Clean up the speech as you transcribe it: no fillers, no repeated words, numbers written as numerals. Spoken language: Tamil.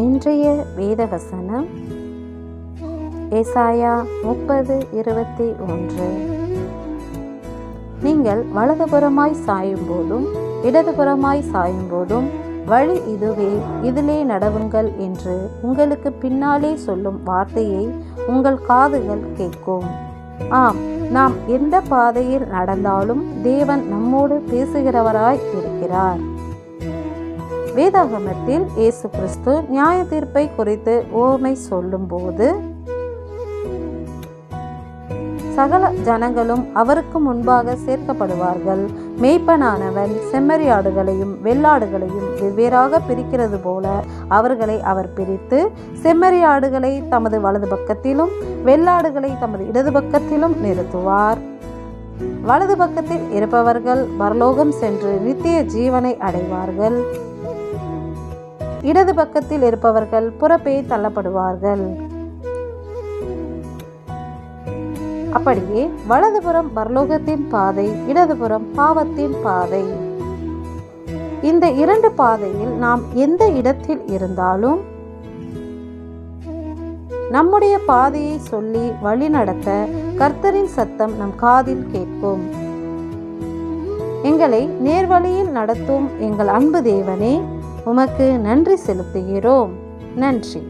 இன்றைய வேத வசனம் ஏசாயா 30:21. நீங்கள் வலதுபுறமாய் சாயும் போதும் இடதுபுறமாய் சாயும் போதும் வழி இதுவே, இதிலே நடவுங்கள் என்று உங்களுக்கு பின்னாலே சொல்லும் வார்த்தையை உங்கள் காதுகள் கேட்கும். ஆம், நாம் எந்த பாதையில் நடந்தாலும் தேவன் நம்மோடு பேசுகிறவராய் இருக்கிறார். வேதாகமத்தில் இயேசு கிறிஸ்து நியாய தீர்ப்பை குறித்து உவமை சொல்லும் போது, சகல ஜனங்களும் அவருக்கு முன்பாக சேர்க்கப்படுவார்கள். மேய்ப்பனானவன் செம்மறியாடுகளையும் வெள்ளாடுகளையும் வெவ்வேறாக பிரிக்கிறது போல அவர்களை அவர் பிரித்து, செம்மறியாடுகளை தமது வலது பக்கத்திலும் வெள்ளாடுகளை தமது இடது பக்கத்திலும் நிறுத்துவார். வலது பக்கத்தில் இருப்பவர்கள் பரலோகம் சென்று நித்திய ஜீவனை அடைவார்கள். இடது பக்கத்தில் இருப்பவர்கள் புறப்பே தள்ளப்படுவார்கள். அப்படியே வலதுபுறம் பரலோகத்தின் பாதை, இடதுபுறம் பாவத்தின் பாதை. இந்த இரண்டு பாதையில் நாம் எந்த இடத்தில் இருந்தாலும் நம்முடைய பாதையை சொல்லி வழி நடத்த கர்த்தரின் சத்தம் நம் காதில் கேட்கும். எங்களை நேர்வழியில் நடத்தும் எங்கள் அன்பு தேவனே, உமக்கு நன்றி செலுத்துகிறோம். நன்றி.